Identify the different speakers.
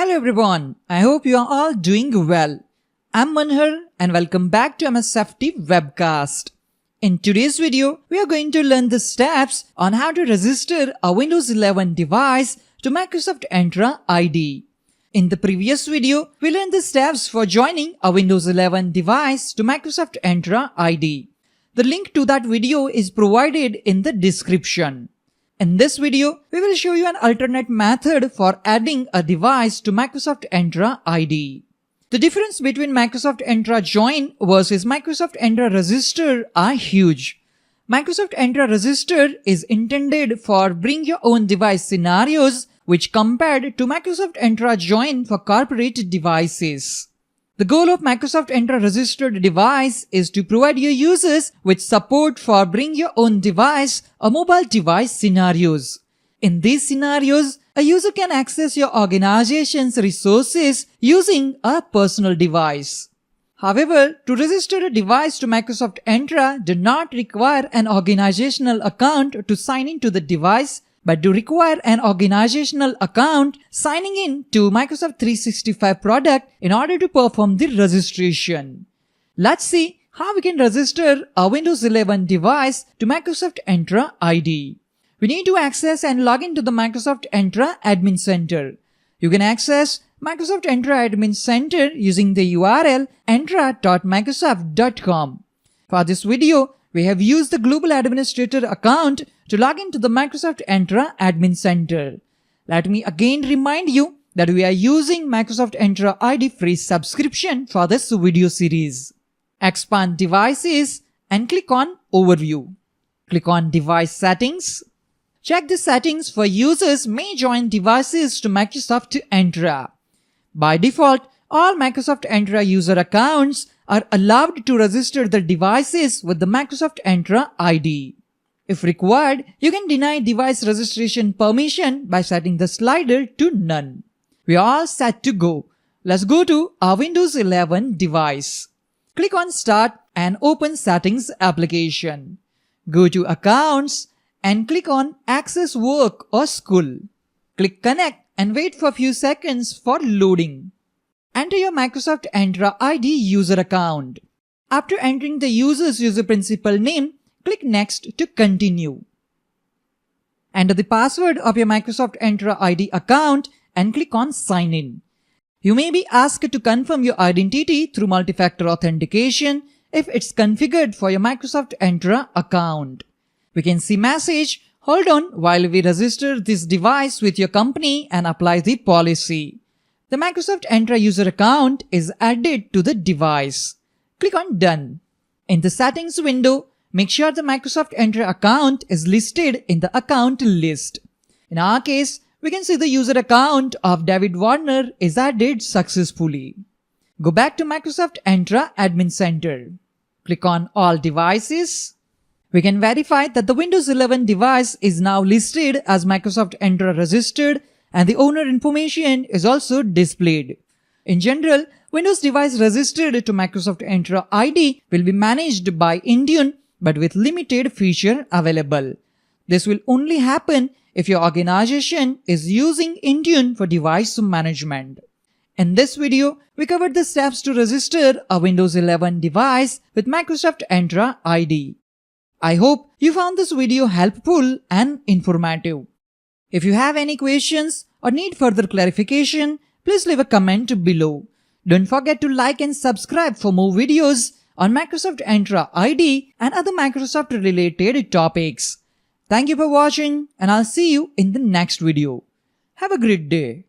Speaker 1: Hello everyone, I hope you are all doing well. I'm Manhar and welcome back to MS Safety webcast. In today's video, we are going to learn the steps on how to register a Windows 11 device to Microsoft Entra ID. In the previous video, we learned the steps for joining a Windows 11 device to Microsoft Entra ID. The link to that video is provided in the description. In this video, we will show you an alternate method for adding a device to Microsoft Entra ID. The difference between Microsoft Entra Join versus Microsoft Entra Register are huge. Microsoft Entra Register is intended for bring your own device scenarios, which compared to Microsoft Entra Join for corporate devices. The goal of Microsoft Entra registered device is to provide your users with support for bring your own device or mobile device scenarios. In these scenarios, a user can access your organization's resources using a personal device. However, to register a device to Microsoft Entra do not require an organizational account to sign into the device, but do require an organizational account signing in to Microsoft 365 product in order to perform the registration. Let's see how we can register a Windows 11 device to Microsoft Entra ID. We need to access and log into the Microsoft Entra Admin Center. You can access Microsoft Entra Admin Center using the URL entra.microsoft.com. For this video, we have used the Global Administrator account to log into the Microsoft Entra Admin Center. Let me again remind you that we are using Microsoft Entra ID free subscription for this video series. Expand Devices and click on Overview. Click on Device Settings. Check the settings for users may join devices to Microsoft Entra. By default, all Microsoft Entra user accounts are allowed to register the devices with the Microsoft Entra ID. If required, you can deny device registration permission by setting the slider to None. We are all set to go. Let's go to our Windows 11 device. Click on Start and open Settings application. Go to Accounts and click on Access Work or School. Click Connect and wait for a few seconds for loading. Enter your Microsoft Entra ID user account. After entering the user's user principal name, click Next to continue. Enter the password of your Microsoft Entra ID account and click on Sign In. You may be asked to confirm your identity through multi-factor authentication if it's configured for your Microsoft Entra account. We can see message, hold on while we register this device with your company and apply the policy. The Microsoft Entra user account is added to the device. Click on Done. In the settings window, make sure the Microsoft Entra account is listed in the account list. In our case, we can see the user account of David Warner is added successfully. Go back to Microsoft Entra Admin Center. Click on All Devices. We can verify that the Windows 11 device is now listed as Microsoft Entra registered and the owner information is also displayed. In general, Windows device registered to Microsoft Entra ID will be managed by Intune but with limited feature available. This will only happen if your organization is using Intune for device management. In this video, we covered the steps to register a Windows 11 device with Microsoft Entra ID. I hope you found this video helpful and informative. If you have any questions or need further clarification, please leave a comment below. Don't forget to like and subscribe for more videos on Microsoft Entra ID and other Microsoft related topics. Thank you for watching and I'll see you in the next video. Have a great day.